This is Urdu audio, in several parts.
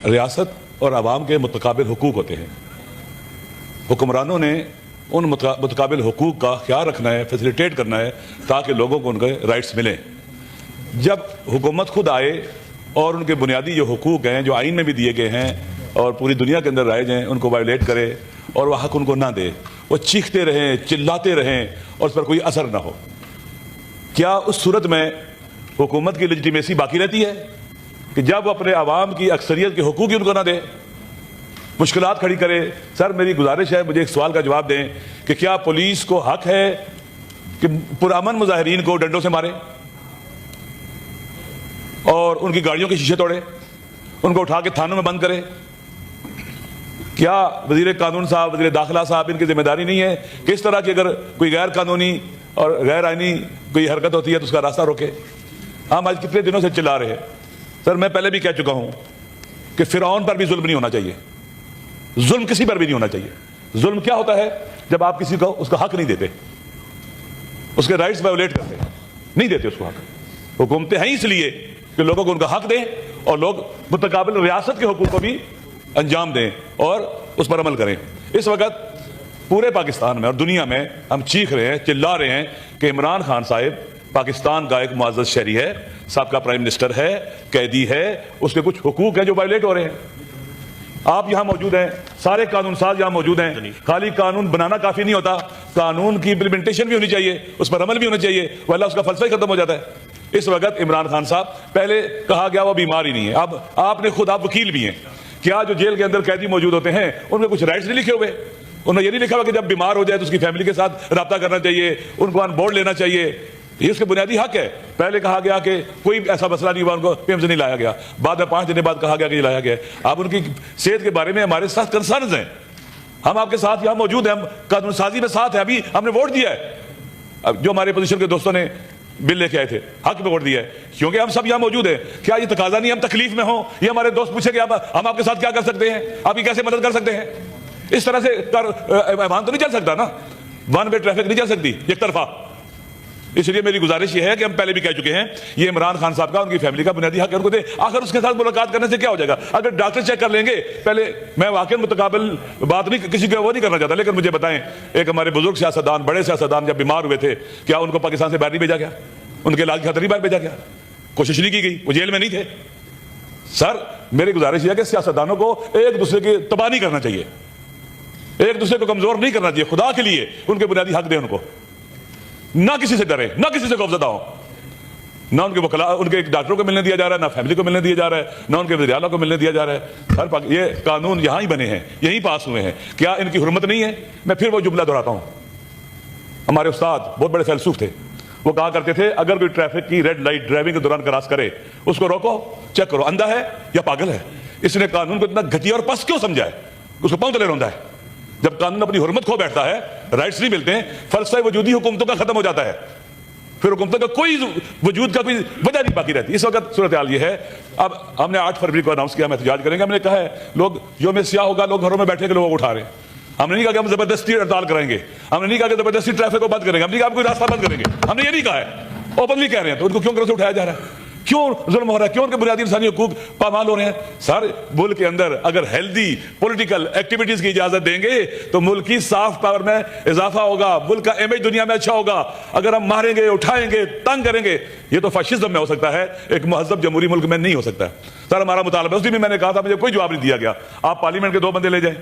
ریاست اور عوام کے متقابل حقوق ہوتے ہیں. حکمرانوں نے ان متقابل حقوق کا خیال رکھنا ہے، فیسیلیٹیٹ کرنا ہے تاکہ لوگوں کو ان کے رائٹس ملیں. جب حکومت خود آئے اور ان کے بنیادی جو حقوق ہیں جو آئین میں بھی دیے گئے ہیں اور پوری دنیا کے اندر رائج ہیں ان کو وائلیٹ کرے اور وہ حق ان کو نہ دے، وہ چیختے رہیں، چلاتے رہیں اور اس پر کوئی اثر نہ ہو، کیا اس صورت میں حکومت کی لیجیٹیمیسی باقی رہتی ہے کہ جب وہ اپنے عوام کی اکثریت کے حقوق ہی ان کو نہ دے، مشکلات کھڑی کرے؟ سر میری گزارش ہے مجھے ایک سوال کا جواب دیں کہ کیا پولیس کو حق ہے کہ پرامن مظاہرین کو ڈنڈوں سے مارے اور ان کی گاڑیوں کے شیشے توڑے، ان کو اٹھا کے تھانوں میں بند کرے؟ کیا وزیر قانون صاحب، وزیر داخلہ صاحب ان کی ذمہ داری نہیں ہے کہ اس طرح کی اگر کوئی غیر قانونی اور غیر آئینی کوئی حرکت ہوتی ہے تو اس کا راستہ روکے؟ ہم آج کتنے دنوں سے چلا رہے ہیں. سر میں پہلے بھی کہہ چکا ہوں کہ فرعون پر بھی ظلم نہیں ہونا چاہیے، ظلم کسی پر بھی نہیں ہونا چاہیے. ظلم کیا ہوتا ہے؟ جب آپ کسی کو اس کا حق نہیں دیتے، اس کے رائٹس وائیولیٹ کرتے ہیں، نہیں دیتے اس کو حق. حکومتیں ہیں اس لیے کہ لوگوں کو ان کا حق دیں اور لوگ متقابل ریاست کے حقوق کو بھی انجام دیں اور اس پر عمل کریں. اس وقت پورے پاکستان میں اور دنیا میں ہم چیخ رہے ہیں، چلا رہے ہیں کہ عمران خان صاحب پاکستان کا ایک معزز شہری ہے، سابقہ پرائم منسٹر ہے، قیدی ہے، اس کے کچھ حقوق ہیں جو وائلیٹ ہو رہے ہیں. آپ یہاں موجود ہیں، سارے قانون ساز یہاں موجود ہیں. خالی قانون بنانا کافی نہیں ہوتا، قانون کی امپلیمنٹیشن بھی ہونی چاہیے، اس پر عمل بھی ہونا چاہیے، ورنہ اس کا فلسفہ ہی ختم ہو جاتا ہے. اس وقت عمران خان صاحب، پہلے کہا گیا وہ بیمار ہی نہیں ہے، اب آپ نے خود، آپ وکیل بھی ہیں، کیا جو جیل کے اندر قیدی موجود ہوتے ہیں ان میں کچھ رائٹس نہیں لکھے ہوئے؟ انہوں نے یہ نہیں لکھا ہوا کہ جب بیمار ہو جائے تو اس کی فیملی کے ساتھ رابطہ کرنا چاہیے، ان کو آن بورڈ لینا چاہیے؟ یہ اس کے بنیادی حق ہے. پہلے کہا گیا کہ کوئی ایسا مسئلہ نہیں ہوا، ان کو پیم سے نہیں لایا گیا، بعد میں 5 دن بعد کہا گیا کہ یہ لایا گیا. اب ان کی صحت کے بارے میں ہمارے ساتھ کنسرنز ہیں، ہم آپ کے ساتھ یہاں موجود ہیں، ہم قانون سازی میں ساتھ ہیں، ابھی ہم نے ووٹ دیا ہے. اب جو ہمارے اپوزیشن کے دوستوں نے بل لے کے آئے تھے، حق میں ووٹ دیا ہے کیونکہ ہم سب یہاں موجود ہیں. کیا یہ تقاضا نہیں ہم تکلیف میں ہوں؟ یہ ہمارے دوست پوچھے کہ ہم آپ کے ساتھ کیا کر سکتے ہیں، آپ کی کیسے مدد کر سکتے ہیں؟ اس طرح سے ایوان تو نہیں چل سکتا نا، ون وے ٹریفک نہیں چل سکتی ایک طرفہ. اس لیے میری گزارش یہ ہے کہ ہم پہلے بھی کہہ چکے ہیں، یہ عمران خان صاحب کا، ان کی فیملی کا بنیادی حق ہے، ان کو دے. آخر اس کے ساتھ ملاقات کرنے سے کیا ہو جائے گا؟ اگر ڈاکٹر چیک کر لیں گے پہلے، میں واقعی متقابل بات نہیں کسی کو وہ نہیں کرنا چاہتا، لیکن مجھے بتائیں ایک ہمارے بزرگ سیاستدان، بڑے سیاستدان جب بیمار ہوئے تھے کیا ان کو پاکستان سے باہر نہیں بھیجا گیا؟ ان کے علاج کی خاطر نہیں باہر بھیجا گیا؟ کوشش نہیں کی گئی؟ وہ جیل میں نہیں تھے؟ سر میری گزارش یہ ہے کہ سیاستدانوں کو ایک دوسرے کی تباہ نہیں کرنا چاہیے، ایک دوسرے کو کمزور نہیں کرنا چاہیے. خدا کے لیے ان کے بنیادی حق دیں، ان کو نہ کسی سے ڈرے، نہ کسی سے خوفزدہ ہوں، نہ ان کے وکلا، ان کے ڈاکٹروں کو ملنے دیا جا رہا ہے، نہ فیملی کو ملنے دیا جا رہا ہے، نہ ان کے وزیر اعلیٰ کو ملنے دیا جا رہا ہے. سر یہ قانون یہاں ہی بنے ہیں، یہیں پاس ہوئے ہیں، کیا ان کی حرمت نہیں ہے؟ میں پھر وہ جملہ دہراتا ہوں، ہمارے استاد بہت بڑے فیلسوف تھے، وہ کہا کرتے تھے اگر کوئی ٹریفک کی ریڈ لائٹ ڈرائیونگ کے دوران کراس کرے اس کو روکو، چیک کرو اندھا ہے یا پاگل ہے. اس نے قانون کو اتنا گھٹیا اور پست کیوں سمجھا ہے؟ اس کو پاؤں تلے روندا ہے. جب قانون اپنی حرمت کھو بیٹھتا ہے، رائٹس نہیں ملتے ہیں، فلسفہ وجودی حکومتوں کا ختم ہو جاتا ہے، پھر حکومتوں کا کوئی وجود کا کوئی وجہ نہیں باقی رہتی. اس وقت صورتحال یہ ہے، اب ہم نے 8 فروری کو اناؤنس کیا ہم احتجاج کریں گے. ہم نے کہا ہے لوگ یوم سیاہ ہوگا، لوگ گھروں میں بیٹھے کے لوگ اٹھا رہے ہیں. ہم نے نہیں کہا کہ ہم زبردستی ہڑتال کریں گے، ہم نے نہیں کہا کہ زبردستی ٹریفک کو بند کریں گے، ہم نے نہیں کہا کوئی راستہ بند کریں گے، ہم نے یہ نہیں کہا ہے. اوپنلی کہہ رہے ہیں تو ان کو کیوں گھروں سے اٹھایا جا رہا ہے؟ کیوں ظلم ہو رہا ہے؟ کیوں ان کے بنیادی انسانی حقوق پامال ہو رہے ہیں؟ سر ملک کے اندر اگر ہیلدی پولیٹیکل ایکٹیویٹیز کی اجازت دیں گے تو ملک کی صاف پاور میں اضافہ ہوگا، ملک کا امیج دنیا میں اچھا ہوگا. اگر ہم ماریں گے، اٹھائیں گے، تنگ کریں گے، یہ تو فاشزم میں ہو سکتا ہے، ایک مہذب جمہوری ملک میں نہیں ہو سکتا. سر ہمارا مطالبہ، اس دن بھی میں نے کہا تھا، مجھے کوئی جواب نہیں دیا گیا. آپ پارلیمنٹ کے 2 بندے لے جائیں،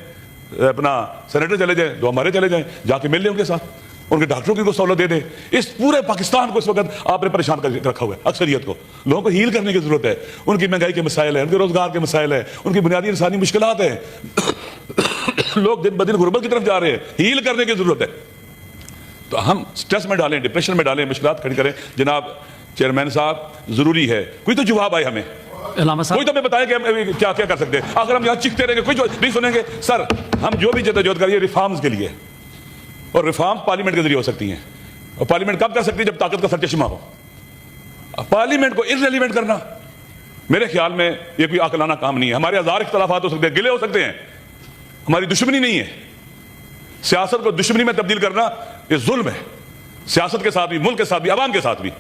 اپنا سینیٹر چلے جائیں، 2 ہمارے چلے جائیں، جا کے مل لیں ان کے ساتھ، ان کے ڈاکٹروں کی کو سہولت دے دیں. اس پورے پاکستان کو اس وقت آپ نے پریشان کر رکھا ہوا ہے، اکثریت کو. لوگوں کو ہیل کرنے کی ضرورت ہے. ان کی مہنگائی کے مسائل ہیں، ان کے روزگار کے مسائل ہیں، ان کی بنیادی انسانی مشکلات ہیں. لوگ دن بدن غربت کی طرف جا رہے ہیں، ہیل کرنے کی ضرورت ہے. تو ہم سٹریس میں ڈالیں، ڈپریشن میں ڈالیں، مشکلات کھڑی کریں. جناب چیئرمین صاحب ضروری ہے کوئی تو جواب آئے ہمیں، کوئی تو ہمیں بتائے کہ ہم کیا کیا کر سکتے ہیں. اگر ہم یہاں چکھتے رہیں گے کوئی نہیں سنیں گے. سر ہم جو بھی جدوجہد کریے ریفارمز کے لیے، اور ریفارم پارلیمنٹ کے ذریعے ہو سکتی ہیں. اور پارلیمنٹ کب کر سکتی ہے؟ جب طاقت کا سرچشمہ ہو. پارلیمنٹ کو ارریلیونٹ کرنا میرے خیال میں یہ کوئی عاقلانہ کام نہیں ہے. ہمارے ہزار اختلافات ہو سکتے ہیں، گلے ہو سکتے ہیں، ہماری دشمنی نہیں ہے. سیاست کو دشمنی میں تبدیل کرنا یہ ظلم ہے، سیاست کے ساتھ بھی، ملک کے ساتھ بھی، عوام کے ساتھ بھی.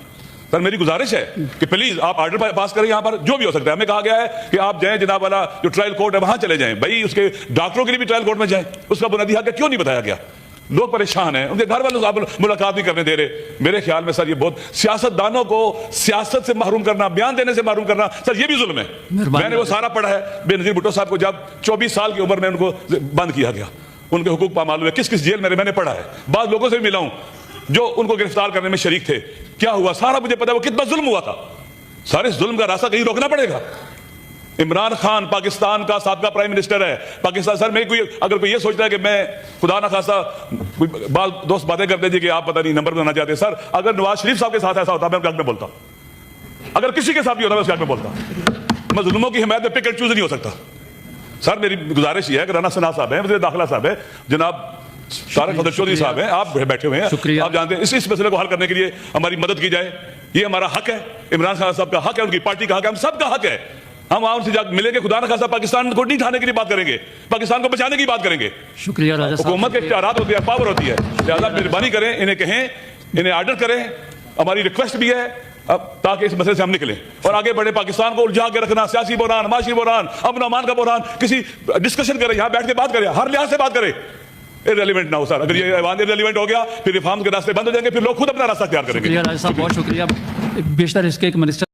سر میری گزارش ہے کہ پلیز آپ آرڈر پاس کریں یہاں پر جو بھی ہو سکتا ہے. ہمیں کہا گیا ہے کہ آپ جائیں جناب والا جو ٹرائل کورٹ ہے وہاں چلے جائیں. بھائی اس کے ڈاکٹروں کے لیے بھی ٹرائل کورٹ میں جائیں, اس کا بنیادی حق ہے کیوں نہیں بتایا گیا؟ لوگ پریشان ہیں, ان کے گھر والوں سے ملاقات نہیں کرنے دے رہے. میرے خیال میں سر یہ بہت سیاست دانوں کو سیاست سے محروم کرنا, بیان دینے سے محروم کرنا, سر یہ بھی ظلم ہے. میں نے وہ سارا پڑھا ہے. بے نظیر بھٹو صاحب کو جب 24 سال کی عمر میں ان کو بند کیا گیا, ان کے حقوق پامال ہوئے, کس کس جیل میں نے پڑھا ہے. بعض لوگوں سے بھی ملا ہوں جو ان کو گرفتار کرنے میں شریک تھے. کیا ہوا سارا مجھے پتا ہے, وہ کتنا ظلم ہوا تھا. سارے ظلم کا راستہ کہیں روکنا پڑے گا. عمران خان پاکستان کا سابقہ پرائم منسٹر ہے. پاکستان سر میں اگر کوئی یہ سوچتا ہے کہ میں خدا نہ خواستہ بعض دوست باتیں کرتے جی کہ آپ پتہ نہیں نمبر بنانا چاہتے. سر اگر نواز شریف صاحب کے ساتھ ایسا ہوتا میں ان کے حق میں بولتا. اگر کسی کے ساتھ بھی ہوتا میں اس کے حق میں بولتا. مظلوموں کی حمایت میں پک اینڈ چوز نہیں ہو سکتا. سر میری گزارش یہ ہے کہ رانا ثنا صاحب ہیں, وزیر داخلہ صاحب ہے, جناب طارق فضل چودھری صاحب ہیں, آپ بیٹھے ہوئے ہیں, آپ جانتے ہیں اس مسئلے کو حل کرنے کے لیے ہماری مدد کی جائے. یہ ہمارا حق ہے, عمران خان صاحب کا حق ہے, ان کی پارٹی کا حق ہے, ہم سب کا حق ہے. ہم وہاں سے جا ملیں گے, خدا نہ خواستہ پاکستان کو نہیں ڈھانے کے لیے بات کریں گے, پاکستان کو بچانے کی بات کریں گے. شکریہ راجہ صاحب. حکومت کے اختیارات ہوتے ہیں, پاور ہوتی ہے, لہٰذا مہربانی کریں, انہیں کہیں, انہیں آرڈر کریں. ہماری ریکویسٹ بھی ہے اب تاکہ اس مسئلے سے ہم نکلیں اور آگے بڑھے. پاکستان کو الجھا کے رکھنا, سیاسی بحران, معاشی بحران, امن و امان کا بحران, کسی ڈسکشن کریں, یہاں بیٹھ کے بات کریں, ہر لحاظ سے بات کریں. ریلیونٹ نہ ہو سر. اگر یہ ایوان ریلیونٹ ہو گیا پھر ریفارمز کے راستے بند ہو جائیں گے, پھر لوگ خود اپنا راستہ اختیار کریں گے. شکریہ راجہ صاحب, بہت شکریہ. بیشتر اس کے ایک منسٹر